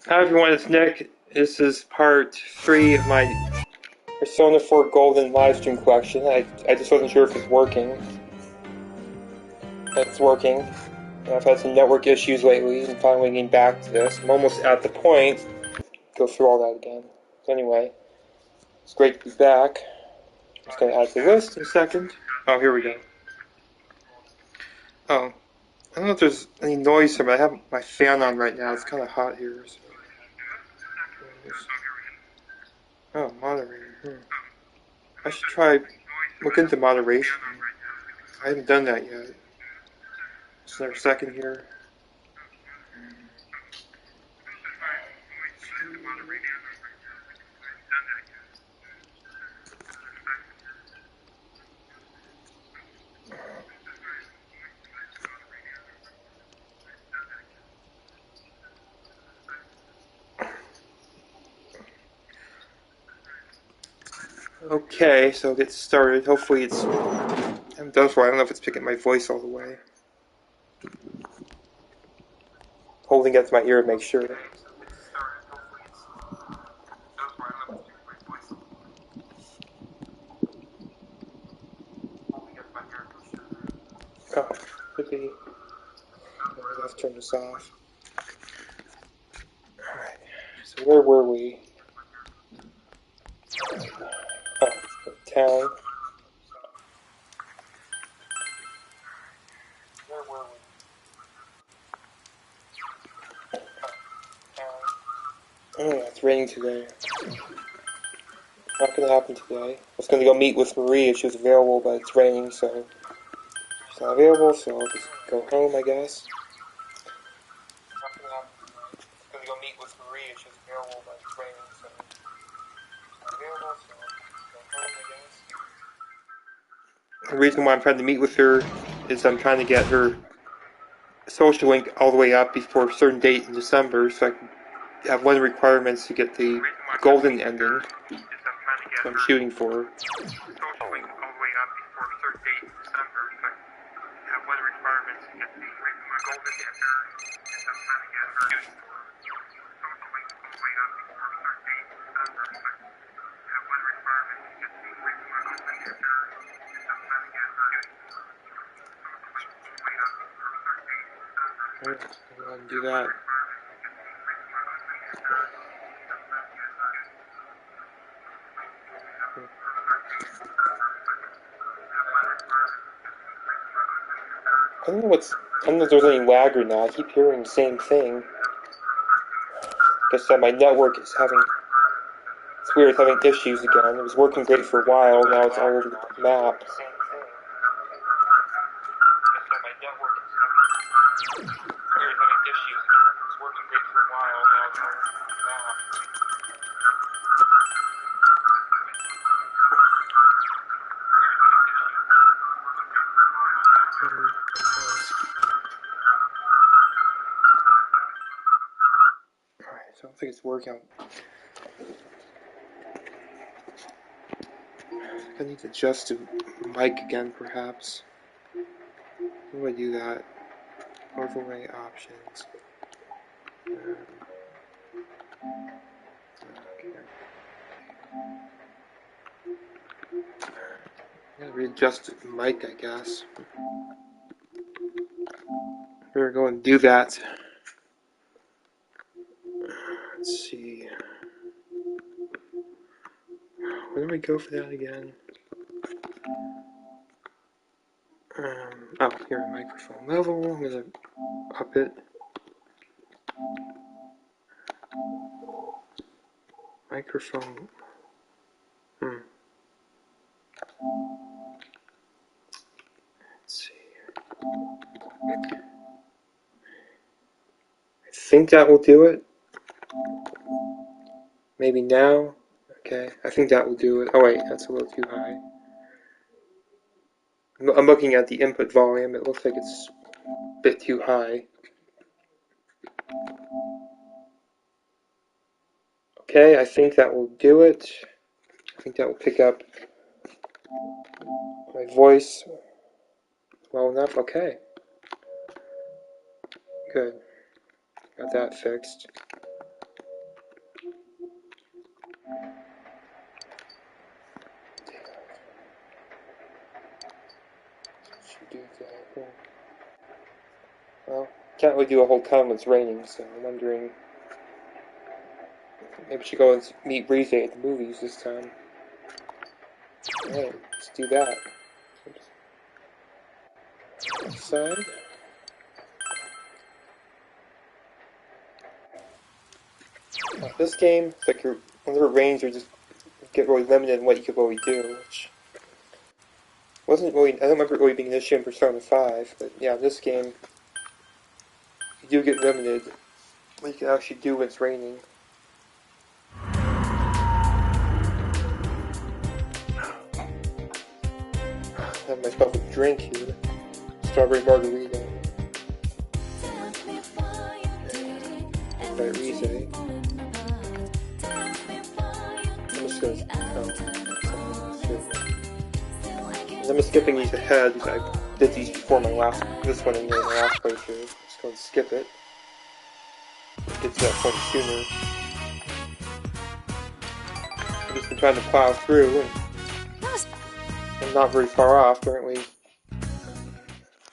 Hi everyone, it's Nick. This is part 3 of my Persona 4 Golden livestream collection. I just wasn't sure if it's working. It's working. I've had some network issues lately and finally getting back to this. I'm almost at the point. Go through all that again. So anyway, it's great to be back. I'm just going to add to the list in a second. Oh, here we go. Oh, I don't know if there's any noise here, but I have my fan on right now. It's kind of hot here. So. Oh, moderator. I should try look into moderation. I haven't done that yet. Just another second here. Okay, so I'll get started. Hopefully it's... I'm done for. I don't know if it's picking my voice all the way. Holding it to my ear to make sure. Oh, could be. Let's turn this off. Alright, so where were we? Oh, town. Where were we? Oh, yeah, it's raining today. Not gonna happen today. I was gonna go meet with Marie if she was available, but it's raining, so she's not available, so I'll just go home, I guess. Not gonna happen today. I was gonna go meet with Marie if she was available, but it's raining, so she's not available, so I'll just go home, I guess. The reason why I'm trying to meet with her is I'm trying to get her social link all the way up before a certain date in December, so I can have one of the requirements to get the golden ending. So I'm shooting for. Alright, go ahead and do that. I don't know if there's any lag or not. I keep hearing the same thing. Guess that my network is having... It's weird, it's having issues again. It was working great for a while, now it's all over the map. Alright, so I don't think it's working. I need to adjust the mic again, perhaps. How do I do that? Overlay options. Okay. I gotta readjust the mic, I guess. We're going to do that. Let's see. Where do we go for that again? Oh, here, microphone level. I'm gonna up it. Microphone. Let's see. I think that will do it. Maybe now. Okay, I think that will do it. Oh wait, that's a little too high. I'm looking at the input volume. It looks like it's a bit too high. Okay, I think that will do it. I think that will pick up my voice well enough. Okay. Good. Got that fixed. do that. Well, can't really do a whole ton when it's raining, so I'm wondering. Maybe we should go and meet Rize at the movies this time. Alright, let's do that. Outside. This game, it's like whenever it rains, you just get really limited in what you could really do, which wasn't really. I don't remember it really being an issue in Persona 5, but yeah, in this game, you do get limited what you can actually do when it's raining. I have myself a drink here. Strawberry margarita. By Rize. I'm just gonna. I'm skipping these ahead because I did these before this one in my last playthrough. Just go and skip it. Get to that point sooner. I've just been trying to plow through, and I'm not very far off. Currently,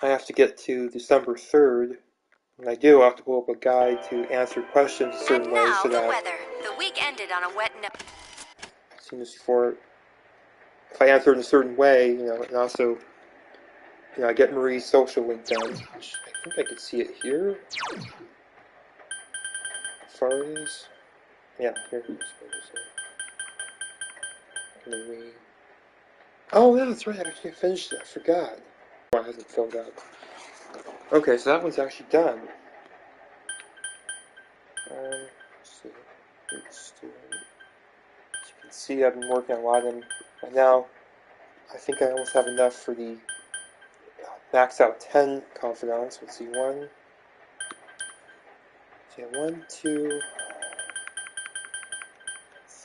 I have to get to December 3rd. When I do, I have to pull up a guide to answer questions a certain way so that. Weather. The week ended on a wet note. I've seen this before. If I answer in a certain way, and also, I get Marie's social link down, which I think I could see it here. How far it is? Yeah, here it is. Marie. Oh, yeah, that's right. I actually finished it. I forgot. Why hasn't filled out? Okay, so that one's actually done. Let's see. As you can see, I've been working on a lot of them. Right now, I think I almost have enough for the max out 10 confidants. Let's see, 1, 2,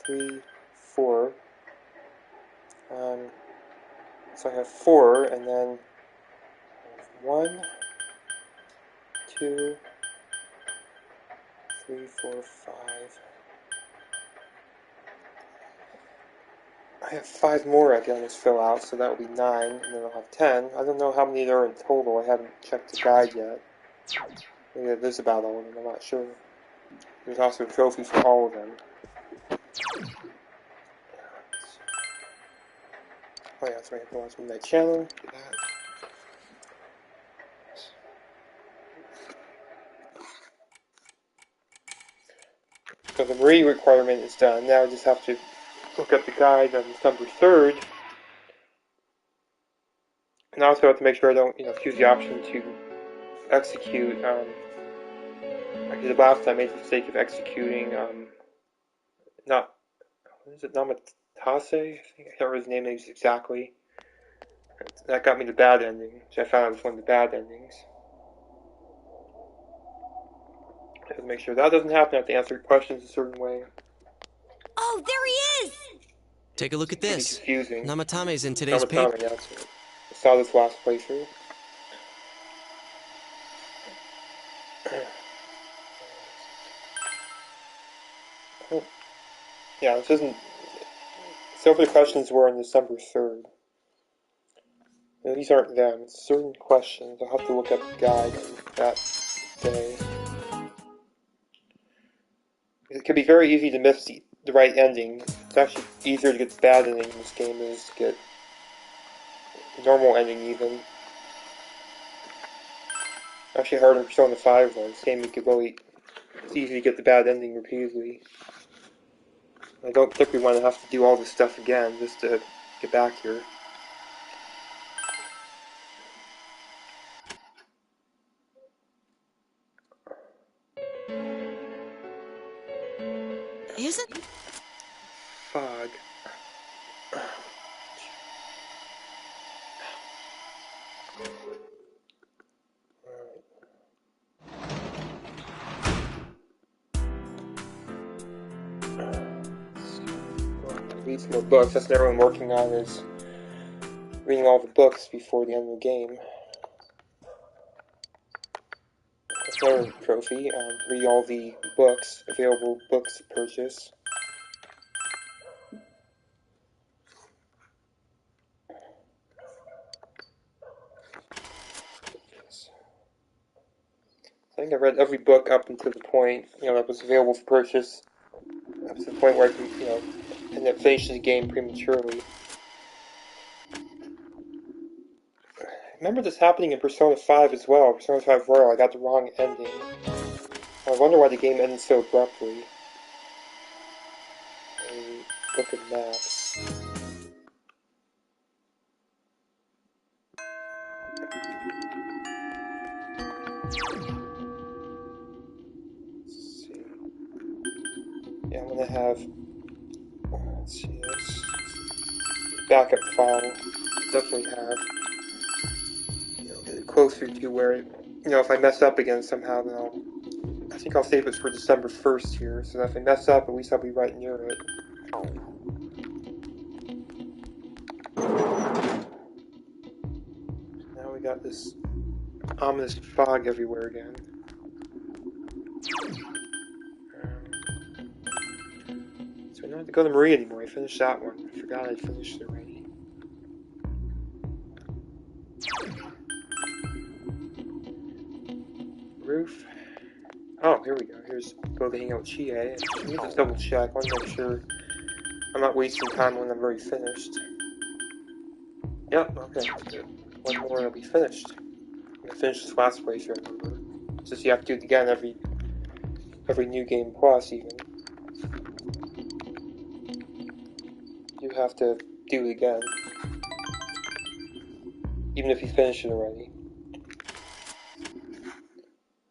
3, 4. So I have 4, and then 1, 2, 3, 4, 5. I have 5 more I can almost fill out, so that will be 9, and then I'll have 10. I don't know how many there are in total. I haven't checked the guide yet. Maybe there's about all of them. I'm not sure. There's also a trophy for all of them. Oh yeah, that's right. I have to watch my channel. Do that. So the Marie requirement is done. Now I just have to look up the guide on December 3rd. And I also have to make sure I don't, choose the option to execute, like the last time I made the mistake of executing, what is it, Namatase? I can't remember his name exactly. That got me the bad ending, which I found out was one of the bad endings. I have to make sure that doesn't happen. I have to answer questions a certain way. Oh, there he is! Take a look at this. It's confusing. Namatame's in today's paper. Yeah, that's right. I saw this last playthrough. Oh. Yeah, this isn't. So the questions were on December 3rd. No, these aren't them. It's certain questions. I'll have to look up the guide on that day. It can be very easy to miss the right ending. It's actually easier to get the bad ending in this game than it is to get the normal ending even. Actually harder in Persona 5 though. This game it's easy to get the bad ending repeatedly. I don't particularly want to have to do all this stuff again just to get back here. Is it? Fog. Read some more books. That's what everyone working on is reading all the books before the end of the game. That's another trophy. Read all the books, available books to purchase. I think I read every book up until the point, that was available for purchase. Up to the point where I can, end up finishing the game prematurely. I remember this happening in Persona 5 as well. Persona 5 Royal, I got the wrong ending. I wonder why the game ended so abruptly. Look at maps. Let's see. Yeah, I'm gonna have. Let's see this. Backup file. Definitely have. Get it closer to where, if I mess up again somehow, then I think I'll save it for December 1st here, so that if I mess up, at least I'll be right near it. Now we got this ominous fog everywhere again. So I don't have to go to Marie anymore. I finished that one. I forgot I finished it already. Roof. Oh, here we go. Here's go to hang out with Chie. Let me just double check. I want to make sure I'm not wasting time when I'm already finished. Yep, okay. Good. One more and I'll be finished. I'm gonna finish this last playthrough, remember. It's just you have to do it again every new game plus even. You have to do it again. Even if you finish it already.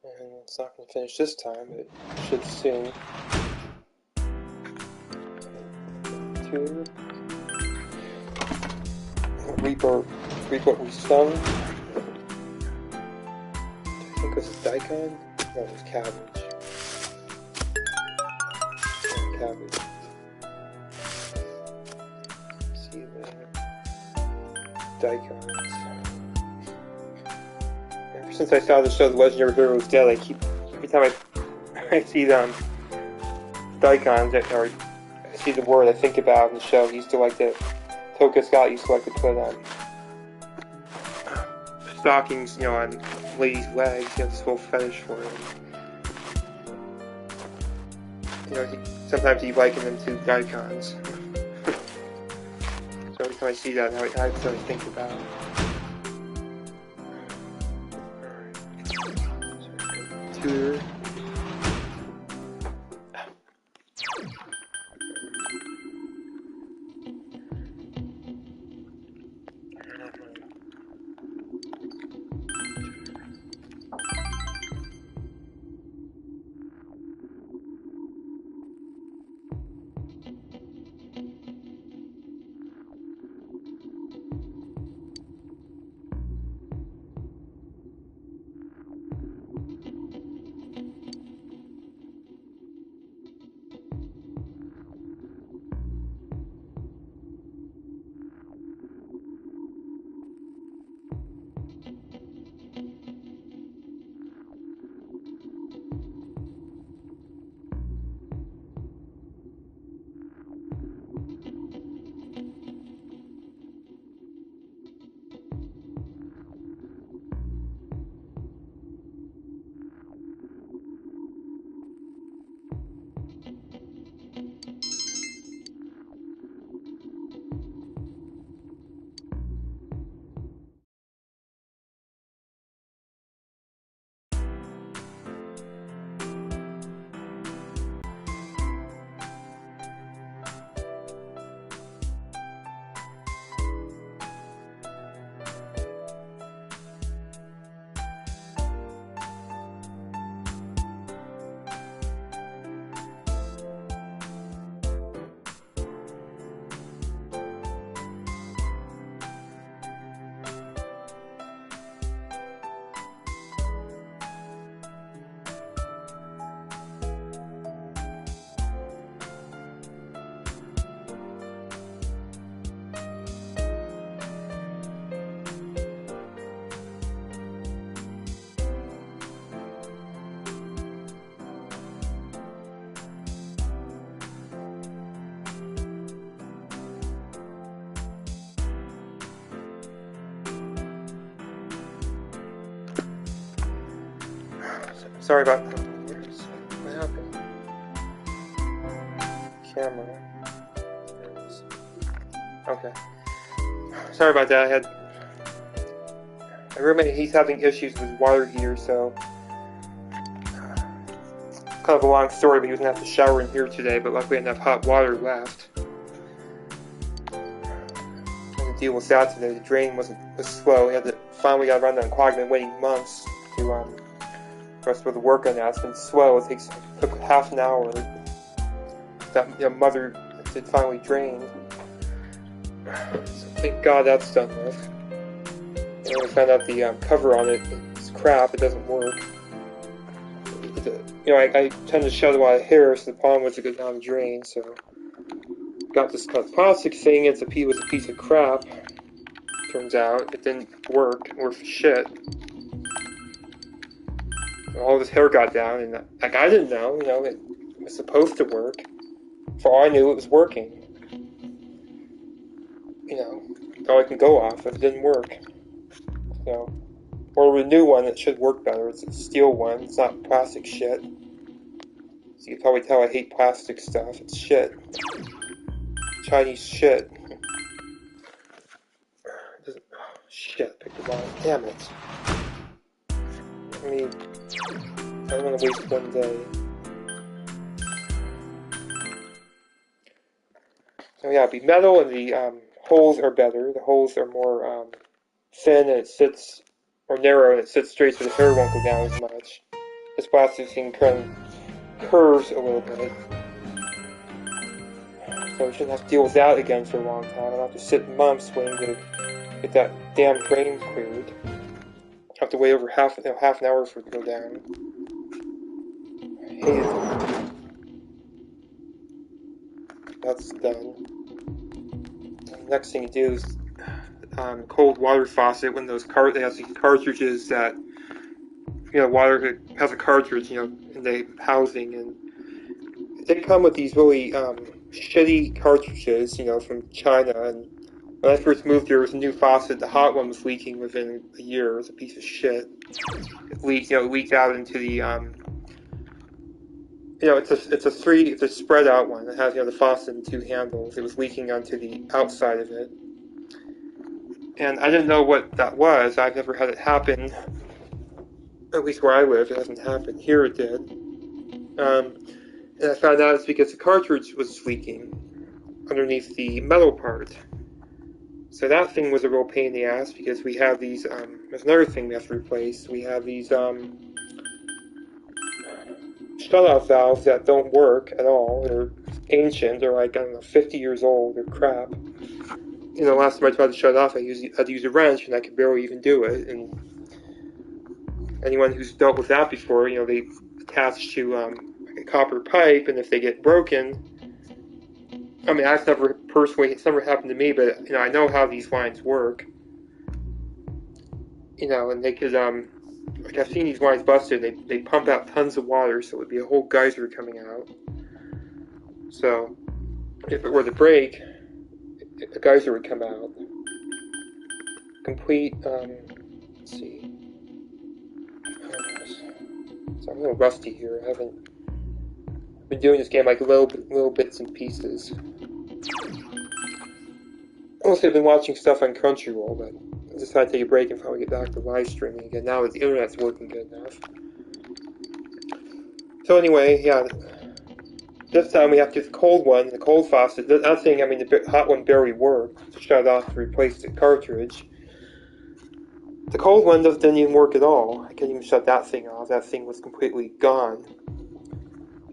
And it's not gonna finish this time, but it should soon. 2. Reap what we sown. I think it was daikon? No, it was cabbage. Yeah, cabbage. See there. Daikons. Ever since I saw the show The Legendary Heroes Dead, every time I see them daikons, or I see the word I think about in the show, Toka Scott used to like to put stockings, on ladies' legs. He has this whole fetish for it. Sometimes he likened them to daikons. So every time I see that, that's what I think about. Alright. Tutor. Sorry about that. What happened? Camera. There it is. Okay. Sorry about that. I had my roommate. He's having issues with water heater, so it's kind of a long story. But he was gonna have to shower in here today. But luckily, I had enough hot water left. And the deal was that today. The drain was slow. We had to finally got around to unclogging. I've been waiting months to for us to work on that. It's been slow. It took half an hour. That mother did finally drain. So thank God that's done with. And when we found out the cover on it is crap, it doesn't work. I tend to shed a lot of hair, so the pollen was a good down the drain, so got this kind of plastic thing. It was a piece of crap. Turns out it didn't work, worth shit. And all this hair got down, and I didn't know, it was supposed to work. For all I knew, it was working. All I can go off if it didn't work. Or a new one that should work better. It's a steel one. It's not plastic shit. So you can probably tell I hate plastic stuff. It's shit. Chinese shit. Shit, picked the wrong. Damn it. I don't want to waste one day. So yeah, it'd be metal, and the holes are better. The holes are more thin, and it sits, or narrow, and it sits straight, so the hair won't go down as much. This plastic thing kind of curves a little bit. So we shouldn't have to deal with that again for a long time. I'll have to sit months waiting to get that damn drain cleared. I'll have to wait over half an hour for it to go down. I hate it. That's done. The next thing you do is cold water faucet. When those they have these cartridges that water has a cartridge in the housing, and they come with these really shitty cartridges from China. And when I first moved here, there was a new faucet. The hot one was leaking within a year. It was a piece of shit. It leaked out into the it's a spread out one. It has the faucet and two handles. It was leaking onto the outside of it, and I didn't know what that was. I've never had it happen. At least where I live, it hasn't happened. Here it did, and I found out it's because the cartridge was leaking underneath the metal part. So that thing was a real pain in the ass because we have these. There's another thing we have to replace. We have these shut-off valves that don't work at all. They're ancient. They're like, 50 years old. They're crap. Last time I tried to shut it off, I had to use a wrench, and I could barely even do it. And anyone who's dealt with that before, they attach to a copper pipe, and if they get broken, that's never personally, it's never happened to me, but, I know how these lines work. And they could, I've seen these lines busted. They pump out tons of water, so it would be a whole geyser coming out. So, if it were to break, a geyser would come out. Complete, let's see. So I'm a little rusty here. I've been doing this game like little bits and pieces. Mostly I've been watching stuff on Crunchyroll, but I decided to take a break and probably get back to live streaming again now that the internet's working good enough. So anyway, yeah, this time we have to get the cold one, the cold faucet. Not saying, the hot one barely worked, to shut it off to replace the cartridge. The cold one didn't even work at all. I couldn't even shut that thing off. That thing was completely gone.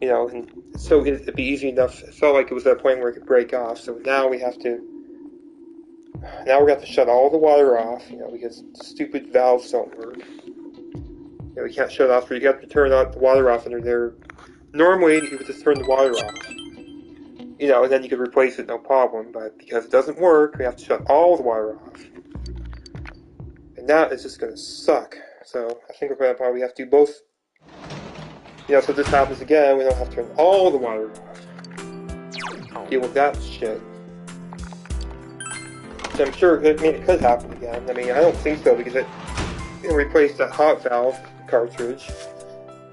And so it'd be easy enough. It felt like it was at a point where it could break off. So now we're going to have to shut all the water off, because stupid valves don't work. We can't shut off, but you have to turn the water off under there. Normally, you would just turn the water off, and then you could replace it, no problem. But because it doesn't work, we have to shut all the water off. And that is just going to suck. So I think we're going to probably have to do both. So if this happens again, we don't have to turn all the water off. Deal with that shit. So I'm sure, it could happen again. I don't think so, because it replaced that hot valve cartridge.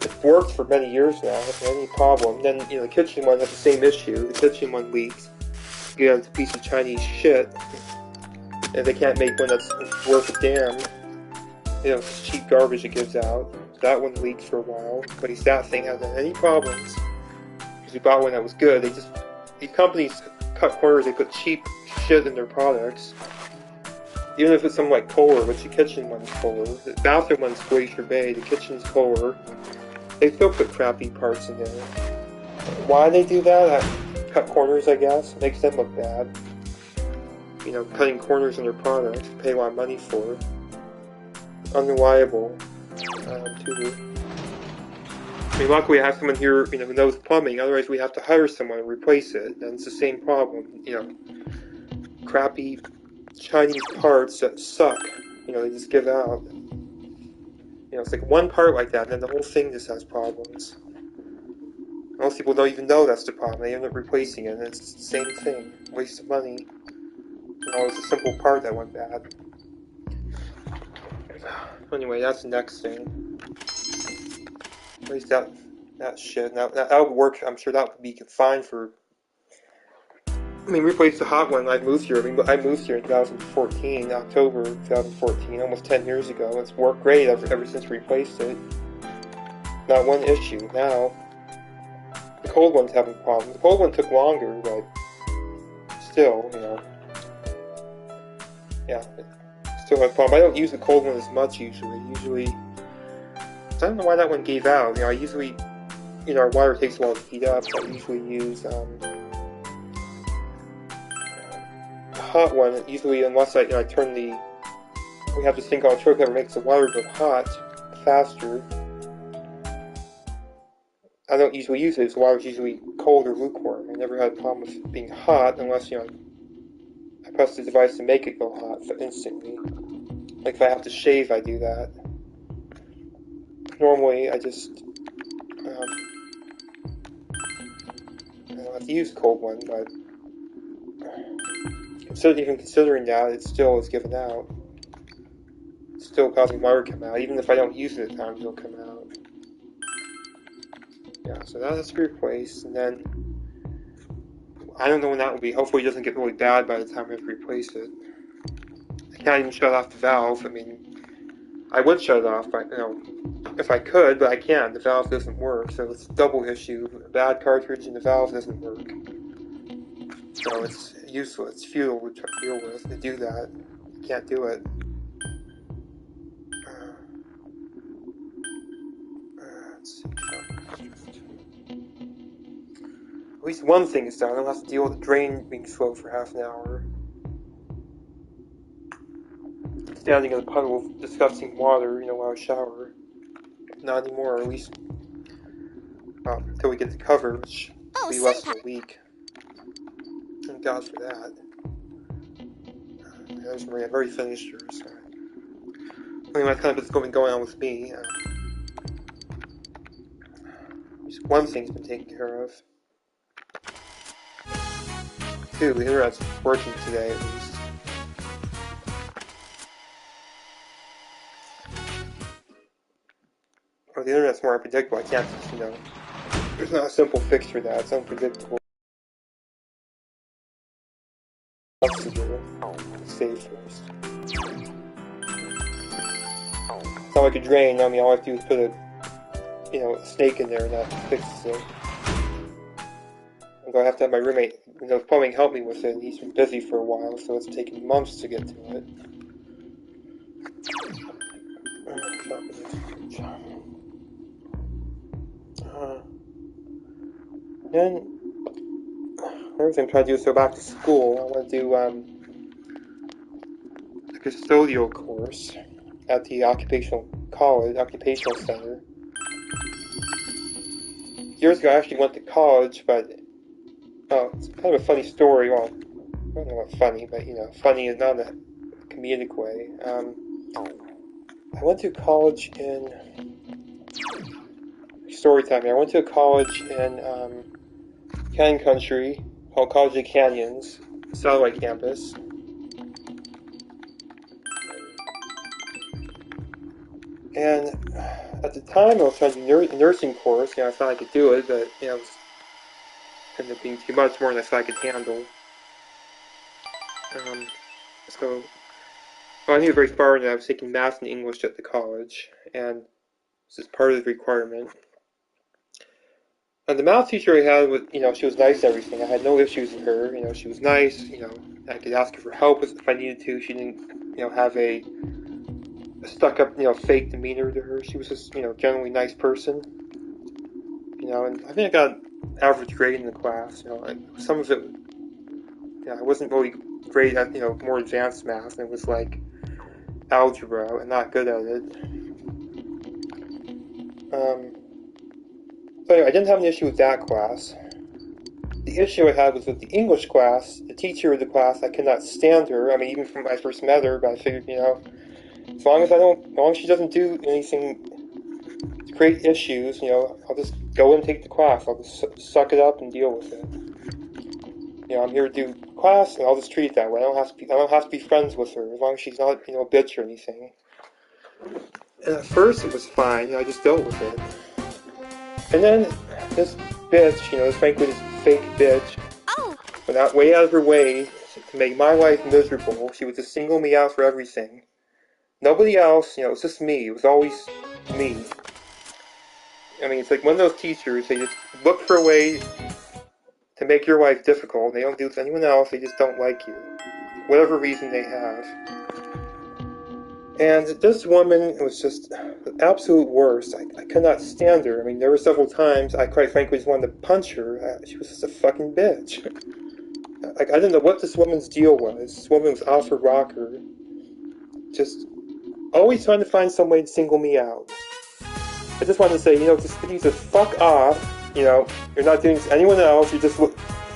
It's worked for many years now, without any problem. Then, the kitchen one has the same issue. The kitchen one leaks. You it's a piece of Chinese shit. And they can't make one that's worth a damn. It's cheap garbage it gives out. That one leaked for a while. But that thing hasn't had any problems. Because we bought one that was good. These companies cut corners, they put cheap shit in their products. Even if it's something like Kohler, which the kitchen one's Kohler. The bathroom one's Glacier Bay, the kitchen's Kohler. They still put crappy parts in there. Why they do that? Cut corners, I guess. It makes them look bad. Cutting corners in their products. Pay a lot of money for. Unreliable. Too. Luckily I have someone here, who knows plumbing. Otherwise we have to hire someone and replace it. And it's the same problem. Crappy Chinese parts that suck. They just give out. It's like one part like that, and then the whole thing just has problems. Most people don't even know that's the problem. They end up replacing it, and it's the same thing. Waste of money. It's a simple part that went bad. Anyway, that's the next thing. At least that shit. Now, that would work. I'm sure that would be fine for... replace the hot one. I moved here. I moved here in 2014, October 2014, almost 10 years ago. It's worked great ever since we replaced it. Not one issue. Now, the cold one's having problems. The cold one took longer, but still, yeah, it still has problems. I don't use the cold one as much usually. I don't know why that one gave out. I usually, our water takes a while to heat up. So I usually use hot one, usually, unless I turn we have this thing called a choke that makes the water go hot faster. I don't usually use it, so water's usually cold or lukewarm. I never had a problem with it being hot unless, I press the device to make it go hot instantly. Like if I have to shave, I do that. Normally, I just, I don't have to use the cold one, but even considering that, it still is given out. It's still causing water to come out. Even if I don't use it at times, it'll come out. Yeah, so that has to be replaced, and then I don't know when that will be. Hopefully it doesn't get really bad by the time we have to replace it. I can't even shut off the valve. I would shut it off, but, if I could, but I can't. The valve doesn't work, so it's a double issue. A bad cartridge and the valve doesn't work. So it's useless, it's futile to try to deal with, to do that. You can't do it. Let's see. At least one thing is done. I don't have to deal with the drain being slow for half an hour. Standing in a puddle of disgusting water, while I shower. Not anymore, or at least until we get the cover, which will be less than a week. Thank God for that. There's Maria. I've already finished hers. Anyway, that's kind of what's been going on with me. At least one thing's been taken care of. Two, the internet's working today at least. Well, the internet's more unpredictable. I can't just, there's not a simple fix for that. It's unpredictable. To do. Save first. It's not like a drain. All I have to do is put a snake in there and that fixes it. I'm gonna have to have my roommate, plumbing help me with it. He's been busy for a while, so it's taken months to get to it. Then another thing I'm trying to do is go back to school. I want to do a custodial course at the occupational center. Years ago I actually went to college, but it's kind of a funny story. Well, I don't know what funny, but funny is not in a comedic way. I went to college in story time here. I went to a college in Canyon Country called College of Canyons, satellite campus. And at the time I was trying to do a nursing course. I thought I could do it, but it was ended up being too much more than I thought I could handle. So, well, I knew very far that I was taking math and English at the college, and this is part of the requirement. And the math teacher I had was, she was nice and everything. I had no issues with her. She was nice. I could ask her for help if I needed to. She didn't, have a stuck-up, fake demeanor to her. She was just, generally nice person. And I think I got an average grade in the class. Some of it, I wasn't really great at, more advanced math. And it was like algebra and not good at it. So anyway, I didn't have an issue with that class. The issue I had was with the English class. The teacher of the class, I could not stand her. I mean, even from when I first met her, but I figured, as long as she doesn't do anything to create issues, I'll just go and take the class. I'll just suck it up and deal with it. I'm here to do class, and I'll just treat it that way. I don't have to be friends with her, as long as she's not, a bitch or anything. And at first it was fine. I just dealt with it. And then this bitch, this frankly, this fake bitch, went way out of her way to make my life miserable. She would just single me out for everything. Nobody else, it was just me. It was always me. I mean, it's like one of those teachers, they just look for a way to make your life difficult. They don't do it to anyone else, they just don't like you. Whatever reason they have. And this woman was just the absolute worst. I could not stand her. I mean, there were several times I quite frankly just wanted to punch her. She was just a fucking bitch. I didn't know what this woman's deal was. This woman was off her rocker. Just always trying to find some way to single me out. I just wanted to say, just fuck off. You're not doing this to anyone else. You're just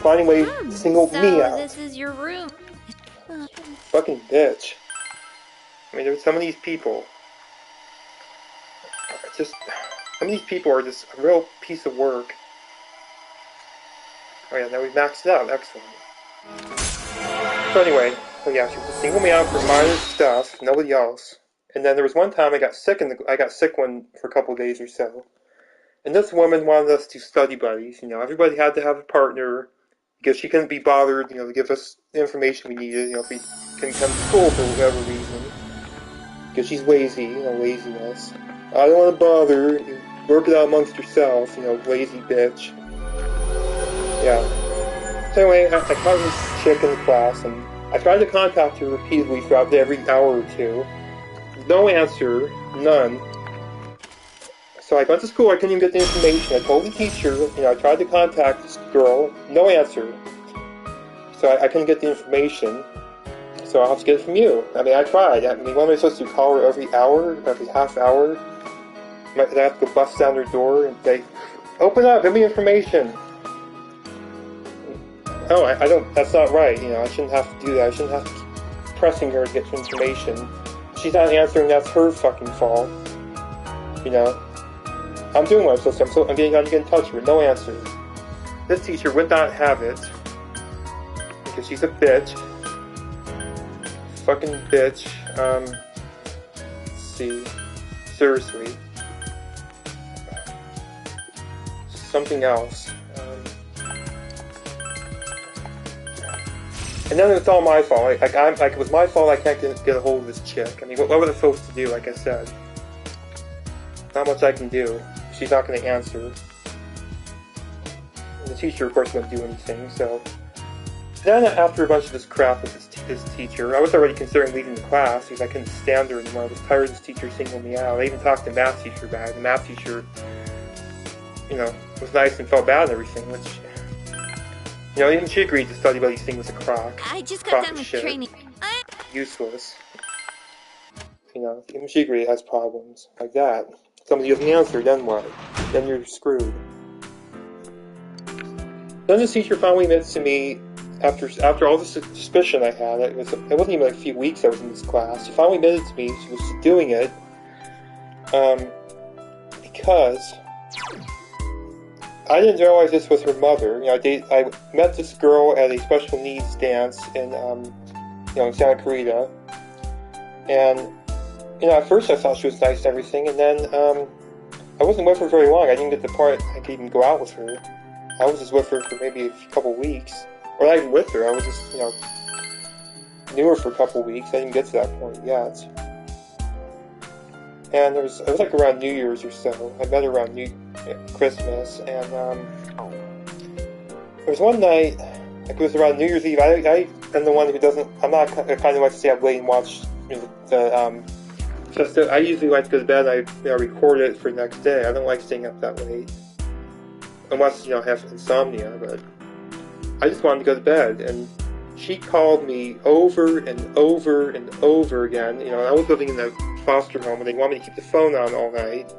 finding a way to single me out. This is your room. Fucking bitch. I mean, there's some of these people. Some of these people are just a real piece of work. Oh yeah, now we've maxed it out. Excellent. So anyway, she was just single me out for minor stuff, nobody else. And then there was one time I got sick for a couple of days or so. And this woman wanted us to study buddies. Everybody had to have a partner because she couldn't be bothered, to give us the information we needed, if we couldn't come to school for whatever reason. Because she's lazy, laziness. I don't want to bother. You work it out amongst yourself, lazy bitch. Yeah. So anyway, I caught this chick in the class, and I tried to contact her repeatedly throughout every hour or two. No answer. None. So I went to school, I couldn't even get the information. I told the teacher, I tried to contact this girl. No answer. So I couldn't get the information. So I'll have to get it from you. I mean, I tried. I mean, what am I supposed to do? Call her every hour? Every half hour? I have to go bust down her door and say, open up, give me information. Oh, I don't, that's not right. I shouldn't have to do that. I shouldn't have to keep pressing her to get some information. If she's not answering, that's her fucking fault. I'm doing what I'm supposed to. I'm getting in touch with her. No answer. This teacher would not have it. Because she's a bitch. Fucking bitch. Let's see. Seriously. Something else. And then it's all my fault. It was my fault I can't get a hold of this chick. I mean, what was I supposed to do, like I said? Not much I can do. She's not going to answer. And the teacher, of course, wouldn't do anything, so... Then, after a bunch of this crap with this teacher, I was already considering leaving the class because I couldn't stand her anymore. I was tired of this teacher singling me out. I even talked to the math teacher about it. The math teacher, was nice and felt bad and everything, which... even she agreed to study buddies thing was a crock. I just got done with training. Useless. Even she agreed it has problems. Like that. Somebody doesn't answer, then what? Then you're screwed. Then the teacher finally admits to me, after all the suspicion I had, it wasn't even like a few weeks I was in this class, she finally admitted to me she was doing it, because I didn't realize this was her mother. I met this girl at a special needs dance in Santa Clarita, and at first I thought she was nice and everything, and then I wasn't with her very long. I didn't get the part I could even go out with her. I was just with her for maybe a couple weeks. Or not even with her, I was just, you know, knew her for a couple weeks. I didn't get to that point yet. And it was like around New Year's or so. I met her around Christmas, and there was one night, like it was around New Year's Eve. I am the one who doesn't, I'm not the kind of like to stay up late and watch, you know, I usually like to go to bed and I record it for the next day. I don't like staying up that late. Unless, you know, I have insomnia, but I just wanted to go to bed. And she called me over and over and over again. You know, I was living in a foster home and they wanted me to keep the phone on all night.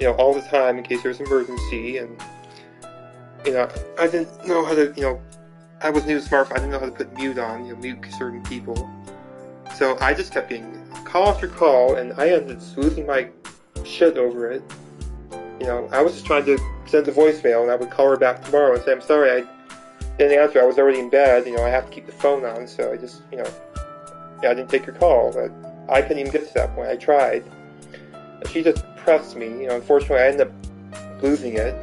You know, all the time in case there was an emergency. And, you know, I didn't know how to, you know, I was new to smartphone. I didn't know how to put mute on, you know, mute certain people. So I just kept getting call after call, and I ended up losing my shit over it. You know, I was just trying to send a voicemail, and I would call her back tomorrow and say, I'm sorry, I didn't answer. I was already in bed. You know, I have to keep the phone on, so I just, you know, yeah, I didn't take your call. But I couldn't even get to that point. I tried. And she just pressed me. You know, unfortunately, I ended up losing it.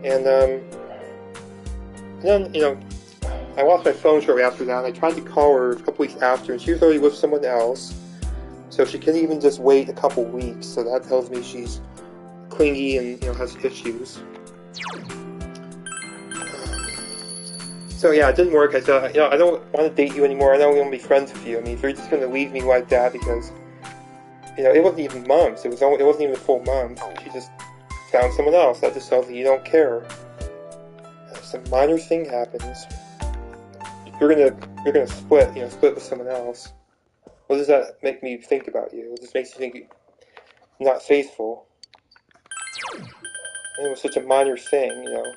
And then, you know, I lost my phone shortly after that, and I tried to call her a couple weeks after, and she was already with someone else, so she couldn't even just wait a couple weeks, so that tells me she's clingy and, you know, has issues. So yeah, it didn't work. I said, you know, I don't want to date you anymore, I don't want to be friends with you. I mean, if you're just going to leave me like that, because, you know, it wasn't even months, it wasn't even a full month, she just found someone else. That just tells me you don't care. Some minor thing happens. You're gonna split, you know, split with someone else. What does that make me think about you? It just makes you think you're not faithful. And it was such a minor thing, you know.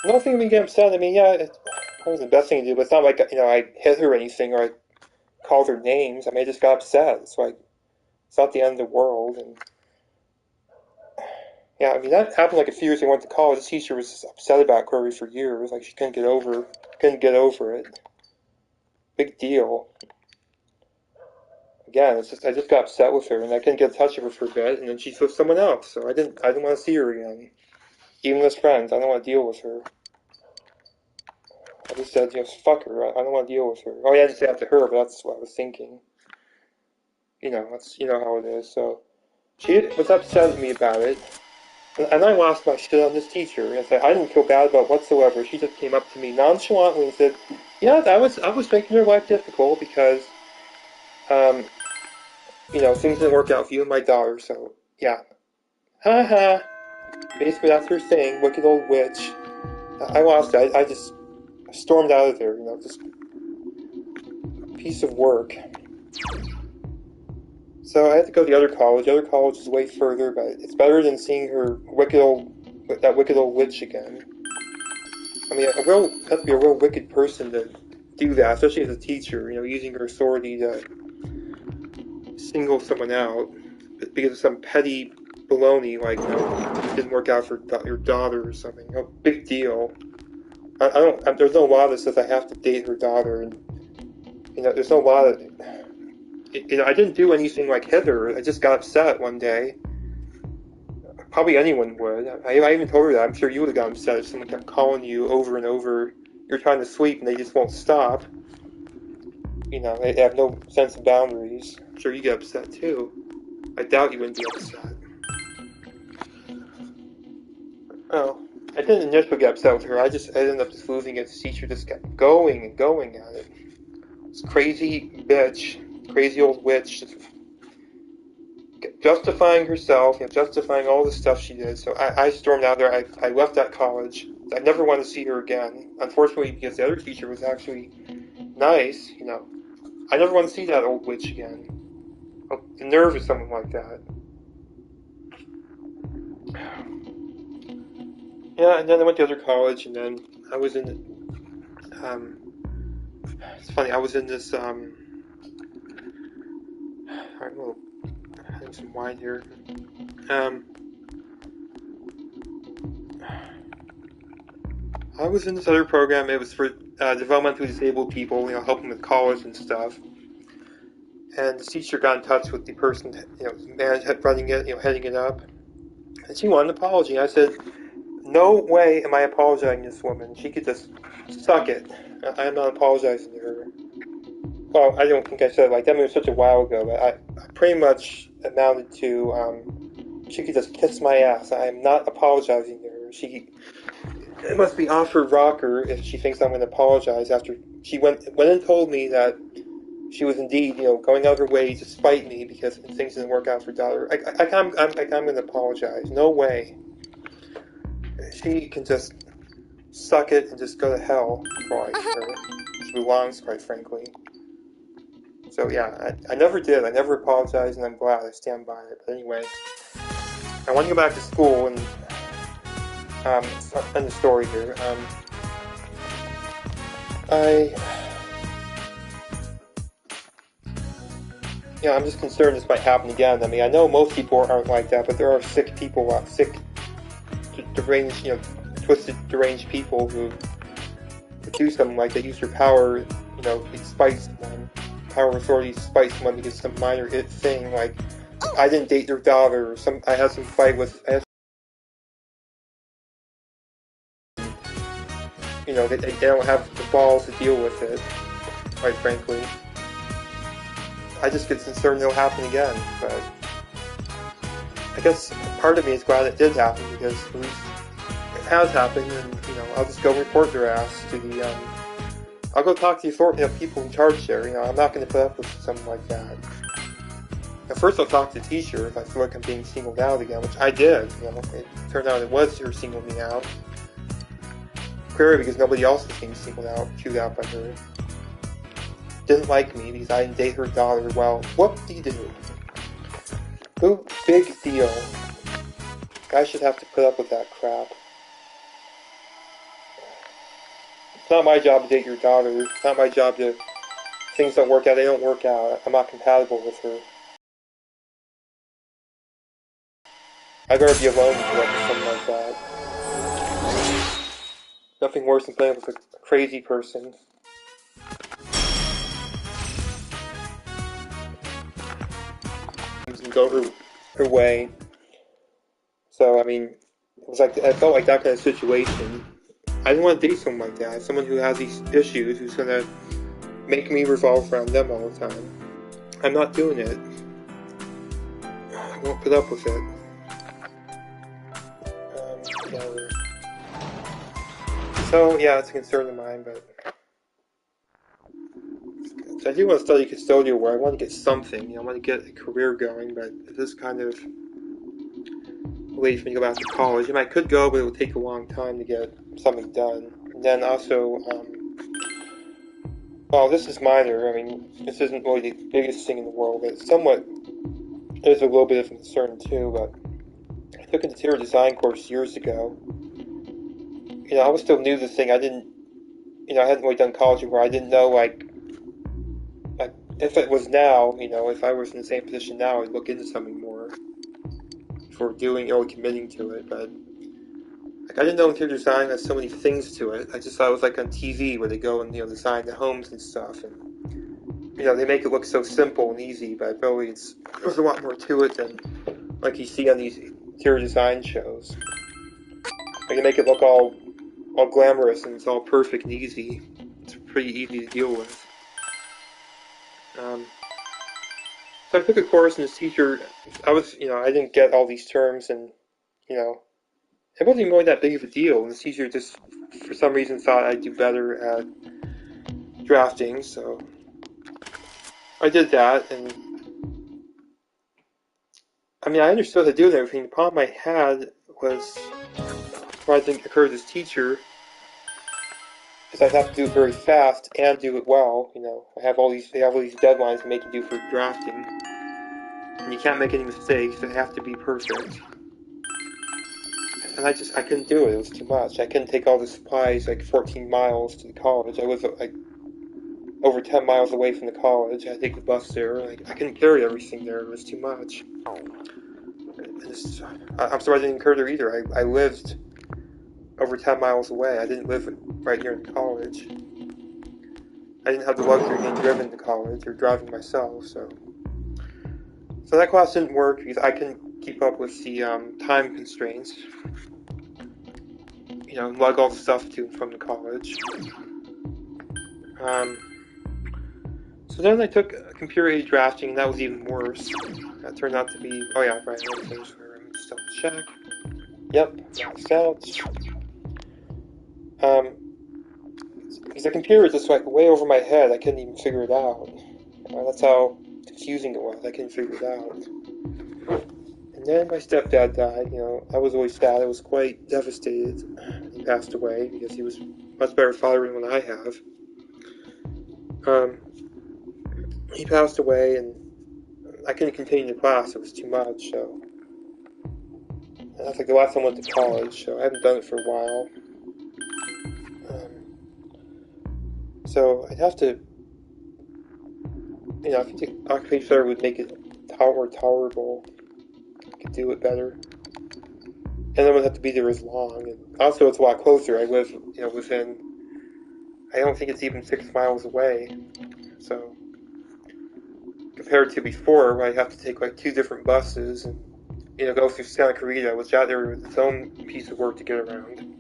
Nothing we get upset. I mean, yeah, it wasn't the best thing to do, but it's not like, you know, I hit her or anything, or I called her names. I mean, I just got upset. It's like, it's not the end of the world. And yeah, I mean, that happened like a few years ago. I went to college. The teacher was upset about Chloe for years. Like, she couldn't get over it. Big deal. Again, it's just, I just got upset with her, and I couldn't get in touch with her for a bit, and then she's with someone else, so I didn't want to see her again. Even as friends, I don't want to deal with her. I just said, you know, fuck her, I don't want to deal with her. Oh yeah, I didn't say that to her, but that's what I was thinking. You know, you know how it is, so. She was upset with me about it, and I lost my shit on this teacher, and I didn't feel bad about it whatsoever. She just came up to me nonchalantly and said, yeah, I was making your life difficult because, you know, things didn't work out for you and my daughter, so, yeah. Haha. Basically, that's her thing, wicked old witch. I lost it. I just stormed out of there, you know, just piece of work. So I had to go to the other college. The other college is way further, but it's better than seeing her that wicked old witch again. I mean, has to be a real wicked person to do that, especially as a teacher, you know, using her authority to single someone out because of some petty baloney, like, you know, it didn't work out for your daughter or something. No big deal. There's no law that says I have to date her daughter, and, you know, there's no law that, you know, I didn't do anything like Heather. I just got upset one day. Probably anyone would. I even told her that. I'm sure you would have gotten upset if someone kept calling you over and over. You're trying to sleep and they just won't stop. You know, they have no sense of boundaries. I'm sure you get upset too. I doubt you wouldn't be upset. Oh, I didn't initially get upset with her. I ended up just losing it. The teacher just kept going and going at it. This crazy bitch, crazy old witch, just justifying herself, you know, justifying all the stuff she did. So I stormed out there. I left that college. I never wanted to see her again. Unfortunately, because the other teacher was actually nice, you know. I never want to see that old witch again. Oh, the nerve of someone like that. Yeah, and then I went to other college, and then I was in, it's funny, I was in this, alright, well, having some wine here. I was in this other program. It was for developmentally disabled people, you know, helping with college and stuff. and the teacher got in touch with the person, running it, heading it up, and she wanted an apology. I said, no way am I apologizing to this woman. She could just suck it. I am not apologizing to her. Well, I don't think I said it like that. I mean, it was such a while ago, but I pretty much amounted to, she could just kiss my ass. I am not apologizing to her. It must be off her rocker if she thinks I'm going to apologize after she went and told me that she was indeed, going out of her way to spite me because things didn't work out for daughter. I'm going to apologize. No way. She can just suck it and just go to hell for her. She belongs, quite frankly. So yeah, I never did. I never apologized, and I'm glad. I stand by it. But anyway, I want to go back to school and end the story here. I'm just concerned this might happen again. I mean, I know most people aren't like that, but there are sick people, deranged, twisted, deranged people who do something like that. Use their power, to spite someone. Power of authority to spite someone because some minor thing, like I didn't date their daughter, or I had some fight with. They don't have the balls to deal with it, quite frankly. I just get concerned it'll happen again, but I guess part of me is glad it did happen because at least it has happened, and I'll just go report their ass to the. I'll go talk to the authority people in charge there. I'm not going to put up with something like that. At first, I'll talk to the teacher if I feel like I'm being singled out again, which I did. It turned out it was her singling me out. Clearly, because nobody else was being singled out, chewed out by her. Didn't like me because I didn't date her daughter. Well, whoop-de-doo. Big deal. Guys should have to put up with that crap. It's not my job to date your daughter. It's not my job to... Things don't work out, they don't work out. I'm not compatible with her. I'd rather be alone than put up with something like that. Nothing worse than playing with a crazy person. And go her way. So, I mean, I felt like that kind of situation. I didn't want to date someone like that. Someone who has these issues, who's going to make me revolve around them all the time. I'm not doing it. I won't put up with it. So, yeah, it's a concern of mine, but... So I do want to study custodial where I want to get something, I want to get a career going, but this kind of leads me to go back to college. I could go, but it would take a long time to get something done. And then also, well, this is minor. I mean, this isn't really the biggest thing in the world, but somewhat, there's a little bit of concern too, but I took an interior design course years ago. I was still new to this thing. I hadn't really done college before. I didn't know, if it was now, if I was in the same position now, I'd look into something more before doing or committing to it, but I didn't know interior design has so many things to it. I just thought it was like on TV where they go and, design the homes and stuff, and, they make it look so simple and easy, but really there's a lot more to it than, like you see on these interior design shows. They can make it look all glamorous and it's all perfect and easy. It's pretty easy to deal with. So I took a course and this teacher, I didn't get all these terms and, it wasn't even really that big of a deal. And this teacher just, for some reason, thought I'd do better at drafting, so I did that. And, I understood how to do it and everything. The problem I had was, what I think occurred to this teacher, is I'd have to do it very fast and do it well. They have all these deadlines to make you do for drafting, and you can't make any mistakes. They have to be perfect. And I couldn't do it. It was too much. I couldn't take all the supplies 14 miles to the college. I was over 10 miles away from the college. I had to take the bus there. I couldn't carry everything there. It was too much. I'm sorry I didn't incur there either. I lived over 10 miles away. I didn't live right here in college. I didn't have the luxury of being driven to college or driving myself, so that class didn't work because I couldn't keep up with the time constraints. You know, lug all the stuff to and from the college. So then I took computer-aided drafting, and that was even worse. That turned out to be, oh yeah, right, let me finish where I'm just double check. Yep, maxed out. Because the computer was just like way over my head, I couldn't even figure it out. That's how confusing it was, I couldn't figure it out. And then my stepdad died, you know, I was always sad, I was quite devastated when he passed away, because he was a much better father than what I have. He passed away, and I couldn't continue the class, it was too much, so that's like the last time I went to college, so I haven't done it for a while. So I'd have to, you know, I think the occupational therapy would make it more tolerable. I could do it better. And I wouldn't have to be there as long. And also, it's a lot closer. I live, you know, within, I don't think it's even 6 miles away. So, compared to before, where I have to take like 2 different buses and, you know, go through Santa Clarita, which out there was its own piece of work to get around.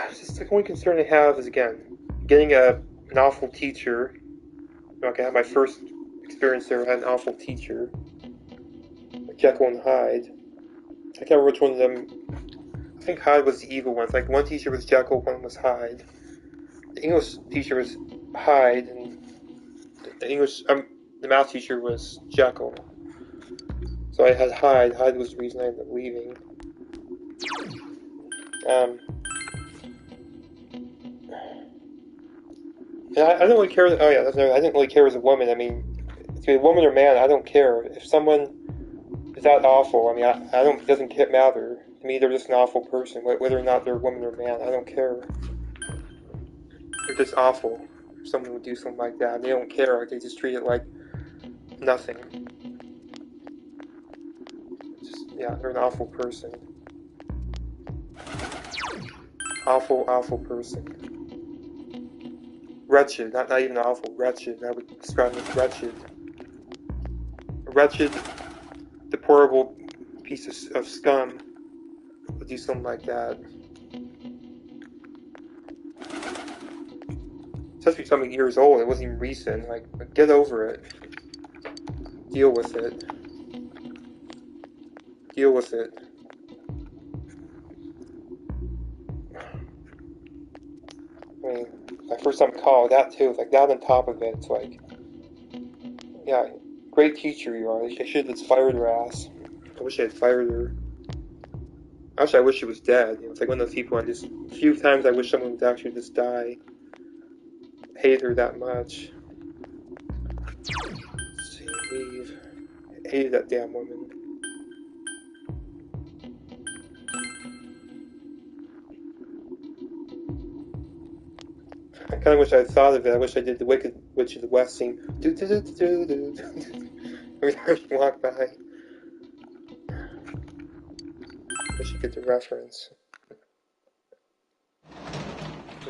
Just the only concern I have is, again, getting an awful teacher. Okay, I had my first experience there, I had an awful teacher. Jekyll and Hyde. I can't remember which one of them. I think Hyde was the evil one. It's like one teacher was Jekyll, one was Hyde. The English teacher was Hyde, and the math teacher was Jekyll. So I had Hyde. Hyde was the reason I ended up leaving. And I don't really care. Oh yeah, that's another, I didn't really care as a woman. I mean, to be a woman or man, I don't care. If someone is that awful, I mean, I don't. It doesn't matter to me. They're just an awful person, whether or not they're a woman or man. I don't care. They're just awful. If someone would do something like that, they don't care. They just treat it like nothing. Yeah, they're an awful person. Awful person. Wretched, not even awful, wretched. I would describe them as wretched. A wretched, deplorable piece of scum would do something like that. It's supposed to be something years old, it wasn't even recent. Like, get over it. Deal with it. Deal with it. I mean, my first time in college, that too, it's like that on top of it, it's like, yeah, great teacher you are. I should have just fired her ass. I wish I had fired her. Actually, I wish she was dead. You know, it's like one of those people a few times I wish someone would actually just die. I hate her that much. Let's see, leave. I hated that damn woman. I kind of wish I had thought of it. I wish I did the Wicked Witch of the West scene. Every time she walked by. I wish you get the reference. I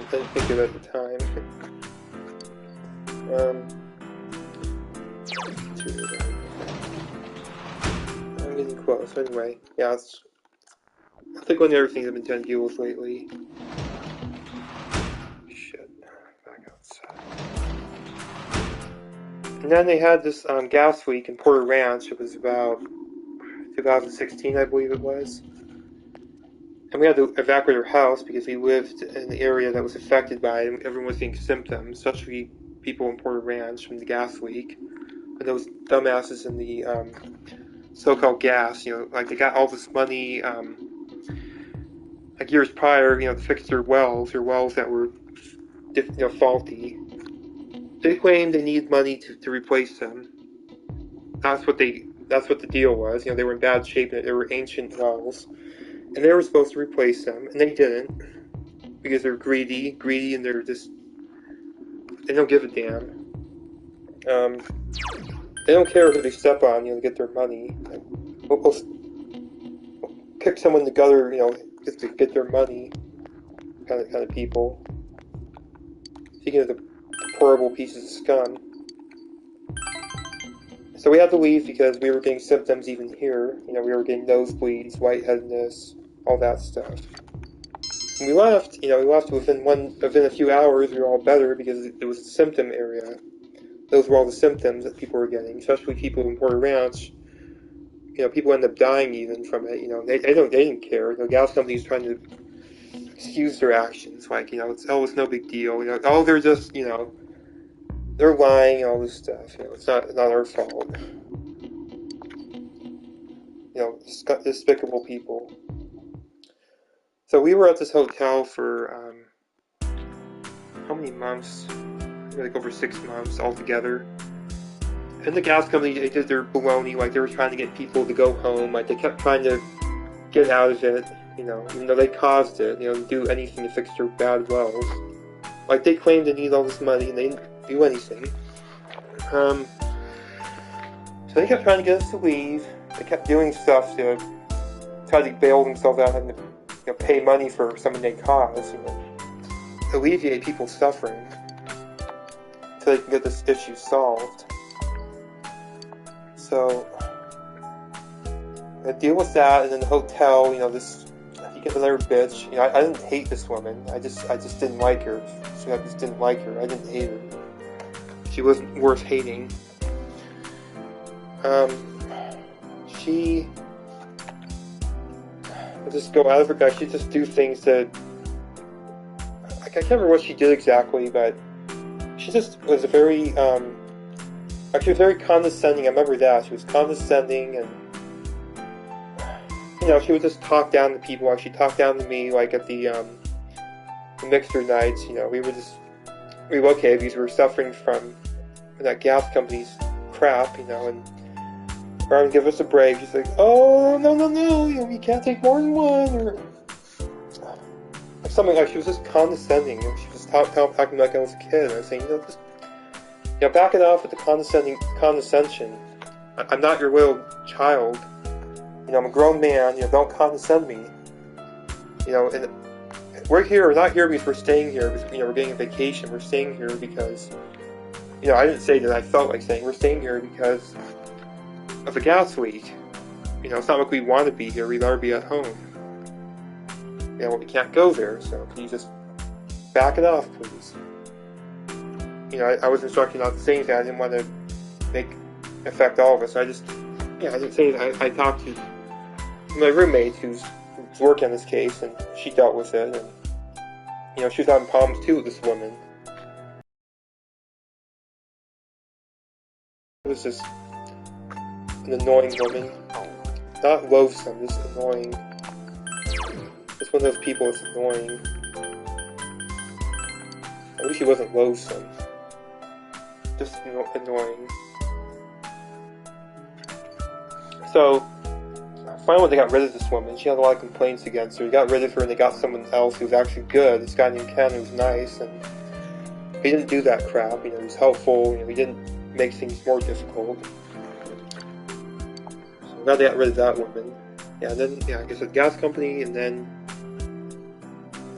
didn't think of it at the time. I'm getting close. Anyway, yeah, I think one of the other things I've been trying to deal with lately. And then they had this gas leak in Porter Ranch. It was about 2016, I believe it was. And we had to evacuate our house because we lived in the area that was affected by it. And everyone was seeing symptoms, especially people in Porter Ranch from the gas leak. And those dumbasses in the so-called gas, you know, like they got all this money, like years prior, you know, to fix their wells that were, you know, faulty. They claimed they need money to replace them. That's what the deal was. You know, they were in bad shape and they were ancient wells. And they were supposed to replace them, and they didn't. Because they're greedy, and they don't give a damn. They don't care who they step on, you know, to get their money. We'll kick someone in the gutter, you know, just to get their money. Kind of people. Speaking of the deplorable pieces of scum. So we had to leave because we were getting symptoms even here. You know, we were getting nosebleeds, lightheadedness, all that stuff. When we left, you know, we left within a few hours. We were all better because it was a symptom area. Those were all the symptoms that people were getting, especially people in Porter Ranch. You know, people end up dying even from it. You know, they didn't care. The gas company's trying to excuse their actions, like, you know, it's no big deal. You know, oh, they're just, you know, they're lying and all this stuff. You know, it's not our fault. You know, despicable people. So we were at this hotel for how many months? Like over 6 months altogether. And the gas company, they did their baloney, like they were trying to get people to go home, like they kept trying to get out of it, you know, even though they caused it, you know, do anything to fix their bad wells. Like they claimed to need all this money and they didn't do anything. So they kept trying to get us to leave. They kept doing stuff to try to bail themselves out and, you know, pay money for something they caused, you know, alleviate people's suffering so they can get this issue solved. So I deal with that, and then the hotel, you know, you get another bitch. You know, I didn't hate this woman. I just didn't like her. So I just didn't like her. I didn't hate her. She wasn't worth hating. She would just go out of her back. She'd just do things that I can't remember what she did exactly, but she just was a very she was very condescending. I remember that. She was condescending, and you know, she would just talk down to people. Like she talked down to me, like at the mixer nights. You know, we were okay because we were suffering from that gas company's crap. You know, and rather than give us a break, she's like, "Oh no, you know, you can't take more than one," or something like. She was just condescending. You know, she was talking like I was a kid. And I was saying, you know, just. You know, back it off with the condescension. I'm not your little child. You know, I'm a grown man. You know, don't condescend me. You know, and we're not here because we're staying here because, you know, we're getting a vacation. We're staying here because, you know, I didn't say that I felt like staying. We're staying here because of a gas leak. You know, it's not like we want to be here. We'd rather be at home. You know, we can't go there, so can you just back it off, please? You know, I was instructed not to say anything. I didn't want to affect all of us. I didn't say anything. I talked to my roommate who's working on this case, and she dealt with it. And, you know, she was having problems too with this woman. It was just an annoying woman. Not loathsome, just annoying. Just one of those people that's annoying. I wish she wasn't loathsome. Just annoying. So, finally they got rid of this woman. She had a lot of complaints against her. They got rid of her and they got someone else who was actually good. This guy named Ken who was nice, and he didn't do that crap. You know, he was helpful. You know, he didn't make things more difficult. So now they got rid of that woman. Yeah, and then, yeah, I guess the gas company, and then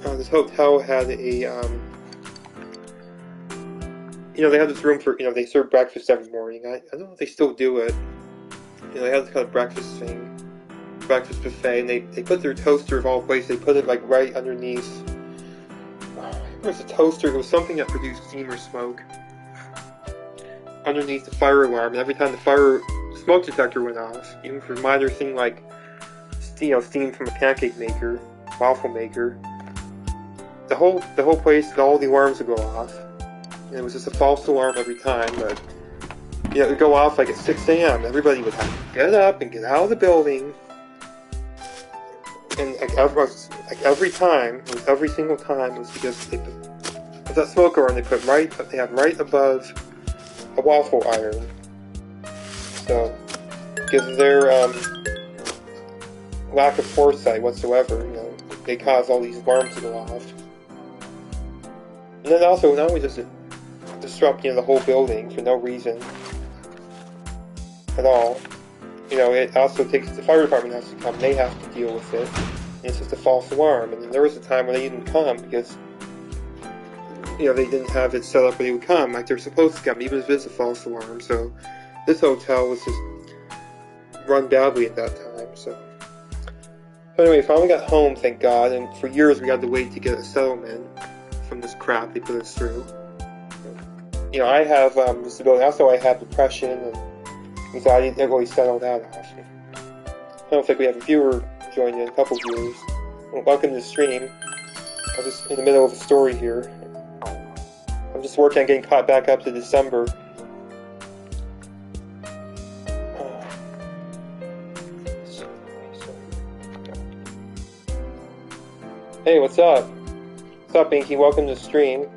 this hotel had a, you know, they had this room for, you know, they served breakfast every morning. I don't know if they still do it. You know, they had this kind of breakfast thing, breakfast buffet, and they put their toaster of all places, they put it like right underneath. It was a toaster, it was something that produced steam or smoke underneath the fire alarm, and every time the smoke detector went off, even for a minor thing like, you know, steam from a pancake maker, waffle maker, the whole place, all the alarms would go off. And it was just a false alarm every time, but, you know, it would go off like at 6 a.m. Everybody would have to get up and get out of the building. And like every time, it was every single time, it was because they put that smoke alarm they had right above a waffle iron. So, because of their lack of foresight whatsoever, you know, they caused all these alarms to go off. And then also, not only does it disrupt, you know, the whole building for no reason at all. You know, it also takes, the fire department has to come, they have to deal with it, and it's just a false alarm. And then there was a time when they didn't come because they didn't have it set up where they would come like they're supposed to come, even if it's a false alarm. So this hotel was just run badly at that time. So anyway, finally got home, thank God. And for years we had to wait to get a settlement from this crap they put us through. I have disability. Also, I have depression, and so I didn't really settle that off. I don't think we have a viewer joined in, a couple viewers. Well, welcome to the stream. I was just in the middle of a story here. I'm just working on getting caught back up to December. Hey, what's up? What's up, Binky? Welcome to the stream.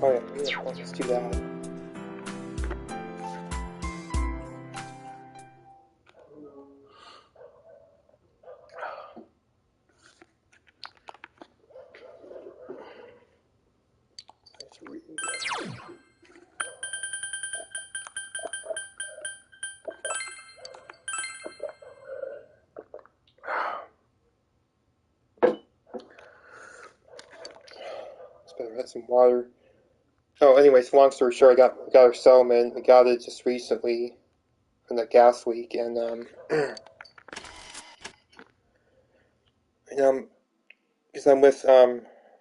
Oh yeah, let's do that. Better get some water. Oh, anyways, long story short, I got our settlement. We got it just recently from the gas leak, and because I'm with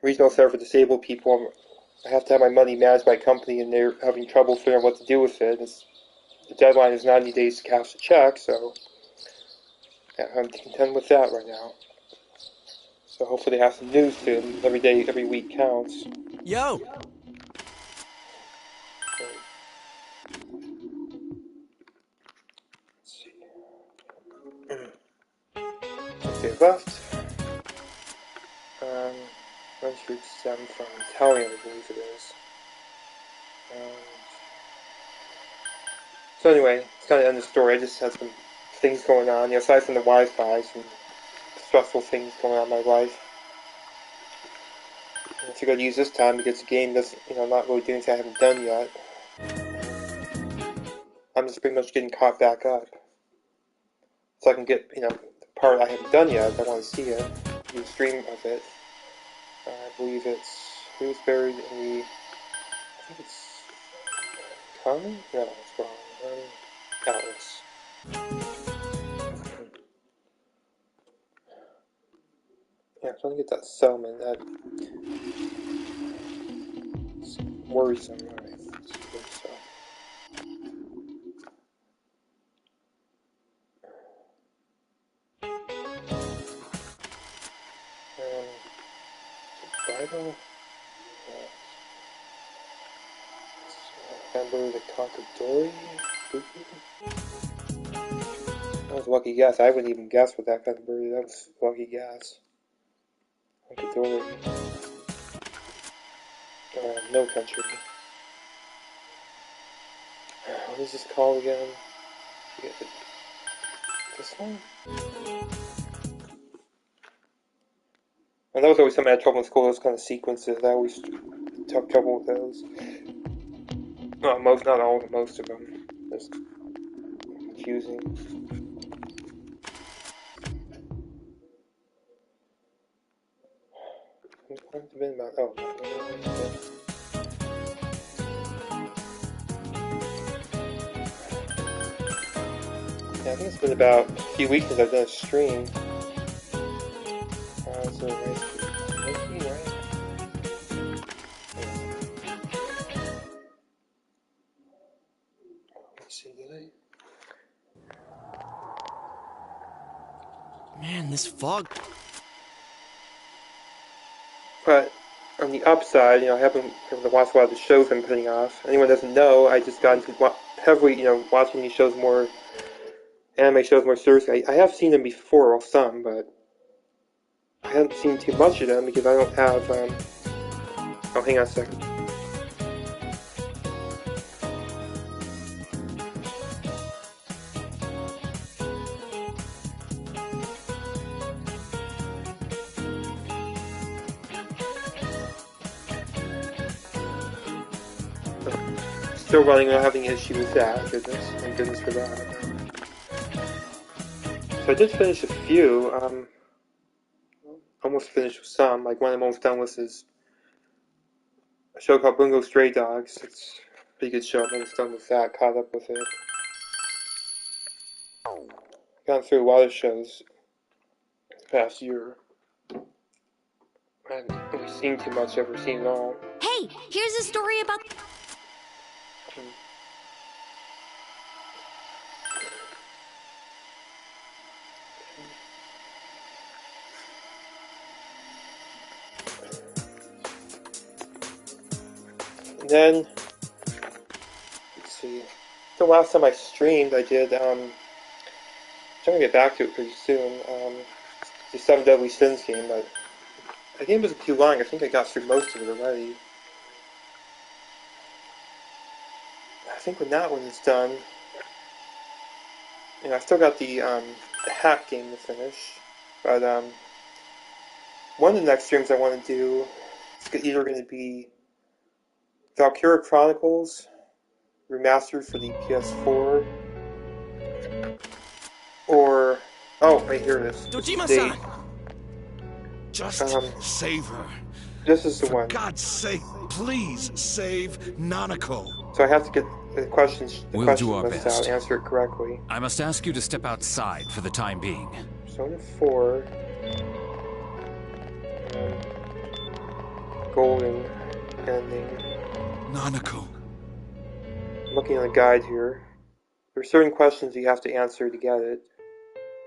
Regional Center for Disabled People, I have to have my money managed by a company, and they're having trouble figuring out what to do with it. The deadline is 90 days to cash the check, so yeah, I'm content with that right now. So hopefully they have some news soon. Every day, every week counts. Yo! Let's see. Okay, left. Run Street 7 from Italian, I believe it is. So anyway, it's kind of the end of the story. I just had some things going on, aside from the Wi-Fi, some stressful things going on in my life. And I figured I'd use this time because the game doesn't, not really doing anything I haven't done yet. I'm just pretty much getting caught back up. So I can get, the part I haven't done yet, if I want to see it, do a stream of it. I believe it's, who's buried in the, I think it's, Carmen? No, it's wrong. Atlas. Yeah, I'm trying to get that settlement. That's worrisome. Alright, let's do this. Bible? Remember the Cockadori? That was a lucky guess. I wouldn't even guess what that kind of bird is. That was a lucky guess. Cockadori. No country. What is this called again? This one? And that was always something I had trouble in school, those kind of sequences. I always took trouble with those. Well, not all, but most of them. Just confusing. What's it been about? Oh. Yeah, I think it's been about a few weeks since I've done a stream. So Reiki, right? Let's see, did I? Man, this fog. But on the upside, I haven't been able to watch a lot of the shows I'm putting off. Anyone doesn't know, I just got into heavily, watching these shows more, anime shows more seriously. I have seen them before, well, some, but I haven't seen too much of them because I don't have, oh, hang on a second. still running without having an issue with that. Thank goodness for that. So I did finish a few. Almost finished with some. Like one I'm almost done with is a show called Bungo Stray Dogs. It's a pretty good show. I'm almost done with that. Caught up with it. Gone through a lot of shows the past year. I haven't really seen too much. Ever seen it all. Hey, here's a story about. And then, let's see. The last time I streamed, I did. I'm trying to get back to it pretty soon. The Seven Deadly Sins game, but the game wasn't too long. I think I got through most of it already. I think when that one is done, I still got the hack game to finish. But one of the next streams I want to do is either going to be Valkyria Chronicles remastered for the PS4, or right here it is. Dojima-san! Just save her. This is the one. For God's sake, please save Nanako. So I have to get the questions do our list best. out, answer it correctly. I must ask you to step outside for the time being. Persona 4. Golden ending. Nanako. I'm looking at the guide here. There are certain questions you have to answer to get it.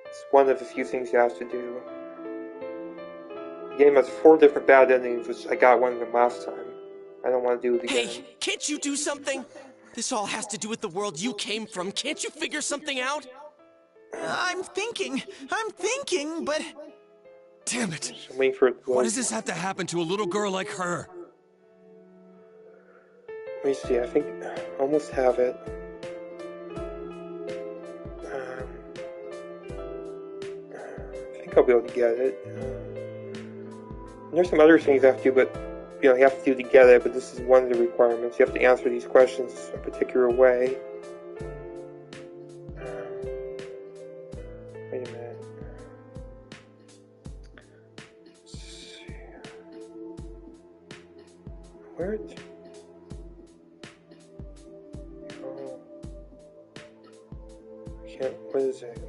It's one of the few things you have to do. The game has 4 different bad endings, which I got one of them last time. I don't want to do it again. Hey, can't you do something? This all has to do with the world you came from. Can't you figure something out? I'm thinking, but... Damn it. I'm waiting for it to Why load. does this have to happen to a little girl like her? Let me see, I think I almost have it. I think I'll be able to get it. There's some other things I have to do, but you have to do to get it, but this is one of the requirements. You have to answer these questions a particular way. Wait a minute. Let's see. Where? Oh. What is it?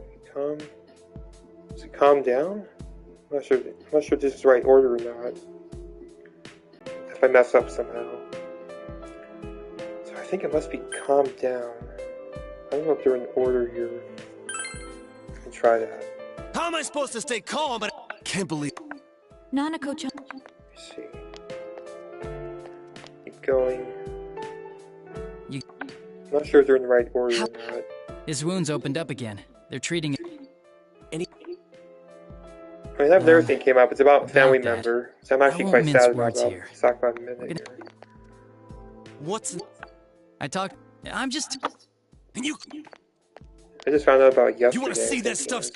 Does it calm down? I'm not sure if this is the right order or not. If I mess up somehow. So I think it must be calm down. I don't know if they're in order here. I can try that. How am I supposed to stay calm? But I can't believe... Nanako-chan. Let me see. Keep going. I'm not sure if they're in the right order or not. His wounds opened up again. They're treating it. I mean, another thing came up. It's about a family that. member. So I'm actually I quite won't mince sad about words that. here. Let's talk about it in a minute here. what's... I talked. I'm just. And you... I just found out about it yesterday. You want to see that stuff?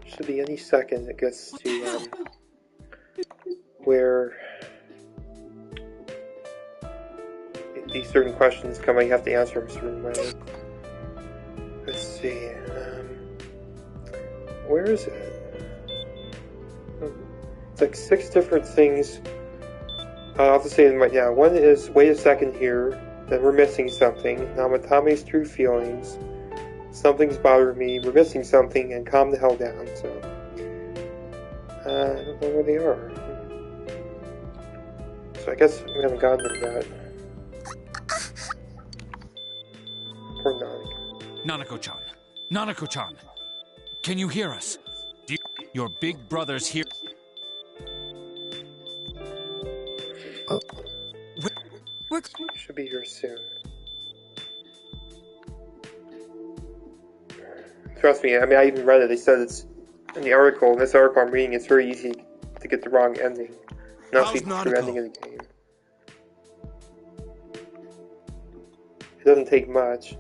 Should be any second it gets to where these certain questions come, you have to answer them a certain way. Let's see. Where is it? It's like 6 different things. I'll have to say them right now. One is, wait a second here, then we're missing something. Namatame's true feelings. Something's bothering me, we're missing something, and calm the hell down. So, I don't know where they are. So I guess we haven't gotten them yet. Poor Nanako. Nanako-chan. Nanako-chan. Can you hear us? Your big brother's here. Should be here soon. Trust me, I mean, I even read it. They said it's in the article. In this article I'm reading, it's very easy to get the wrong ending. Not the true ending of the game. It doesn't take much.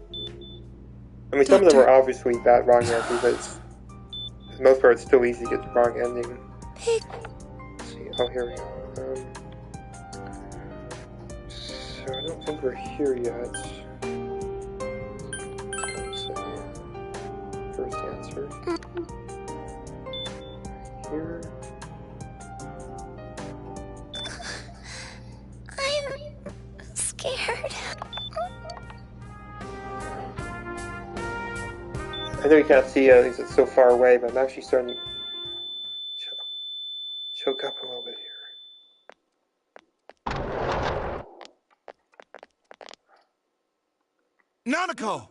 I mean, some of them are obviously bad wrong answers, but for the most part, it's still easy to get the wrong ending. Let's see. Oh, here we go. So I don't think we're here yet. Let's see. First answer. Here. I'm scared. I know you can't see it because it's so far away, but I'm actually starting to choke up a little bit here. Nanako!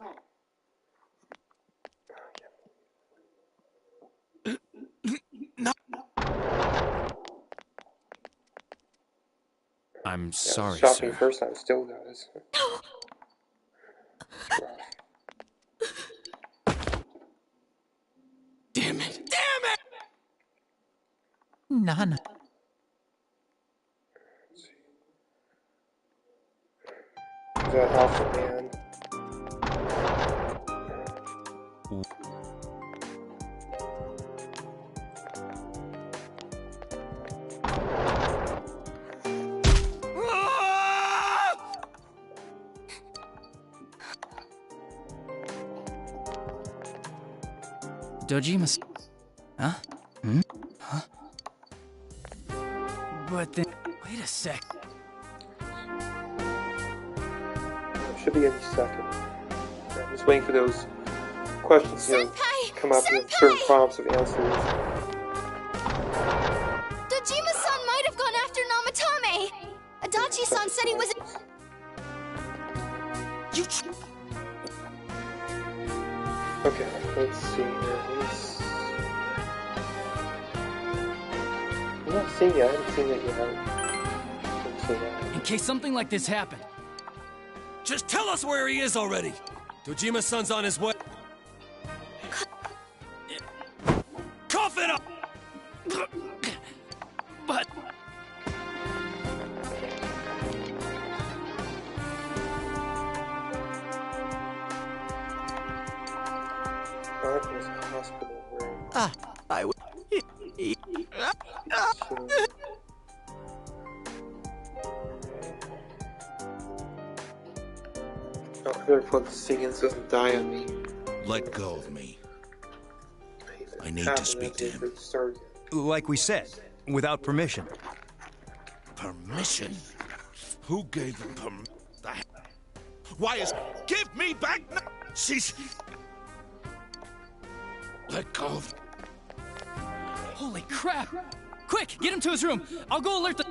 I'm Yeah, sorry, it shot me sir. first time, it still does. Damn it! Damn it! Nana. Is that awful, man? Dojima. Huh? Hmm? Huh? But then. Wait a sec. Should be any second. I'm just waiting for those questions to come up with certain prompts of answers. Dojima-san might have gone after Namatame. Adachi-san said he was. Okay, let's see here. I'm not seeing it. I haven't seen it yet. Let's see that. In case something like this happened. Just tell us where he is already! Dojima-san's on his way. Cough it up! But. There's a hospital room. I would. Oh, I better plug this thing in so it doesn't die on me. Let go of me. I need to speak to him. Like we said, without permission. Permission? Who gave him permission? Why is... Give me back now! She's... Let go of... Holy crap! Quick, get him to his room. I'll go alert the.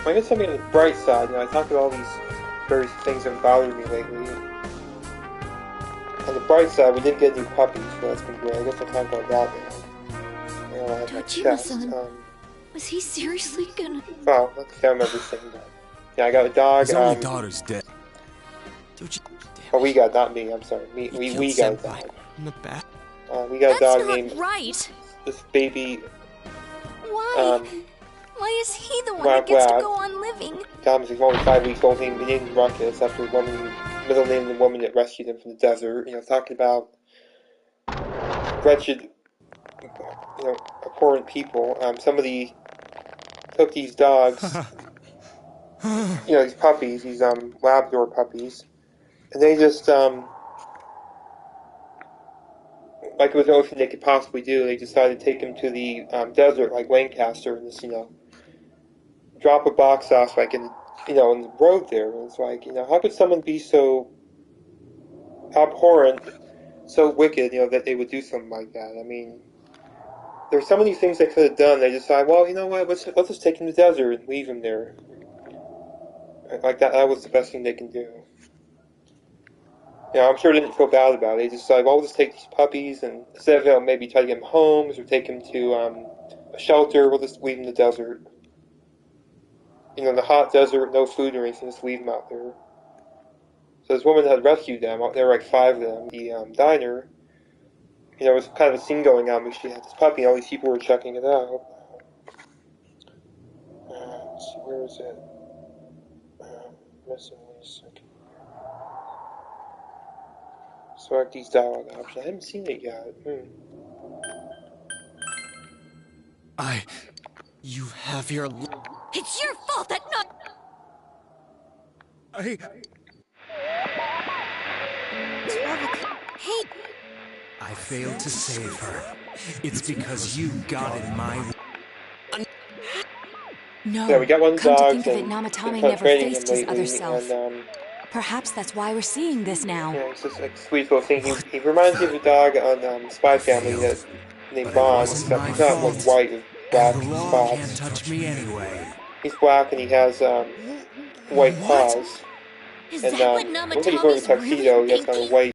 I guess something on the bright side, I talked about all these various things that bothered me lately. On the bright side, we did get new puppies, so that's been great. I guess I'll talk about that now. You know, I have my chest. Dojima-san, was he seriously gonna... Well, I think I remember everything, but... Yeah, I got a dog, His only daughter's dead. Oh, we got, not me, I'm sorry. We got a dog. In the back. We got a That's dog not named... right. This baby... Why? Why is he the one Whack that gets to Whack. go on living? Tom's only 5 weeks old, named Ruckus, after the woman, middle name of the woman that rescued him from the desert. You know, talking about wretched, you know, abhorrent people. Somebody took these dogs, you know, these puppies, these Labrador puppies, and they just like it was the only thing they could possibly do. They decided to take him to the desert, like Lancaster, and just, you know, drop a box off, like in, you know, in the road there. And it's like, you know, how could someone be so abhorrent, so wicked, you know, that they would do something like that? I mean, there's so many things they could have done. They decide, well, you know what, let's just take him to the desert and leave him there. Like that was the best thing they can do. You know, I'm sure they didn't feel bad about it. They decided, well, we'll just take these puppies, and instead of, you know, maybe try to get them homes or take them to a shelter, we'll just leave them in the desert. You know, the hot desert, no food or anything, just leave them out there. So this woman had rescued them. There were like 5 of them. The diner, you know, there was kind of a scene going on because she had this puppy, and all these people were checking it out. Let's see, where is it? Missing Lisa. Select these dialogue options. I haven't seen it yet. You have your... It's your fault that not. Hey, Hey, I failed to save her. It's because you got in my way. no. Yeah, we got one of the Come to dogs, think of it, and Namatame been never training him faced his lately, other self. and Perhaps that's why we're seeing this now. yeah, it's just like a sweet little thing. He reminds me of a dog on Spy Family that named Bond, except he's not like white with black And the law spots. can't touch me anyway. He's black and he has white paws. Is And that what looks like he's wearing a Namatame's tuxedo. really He has kind of thinking? white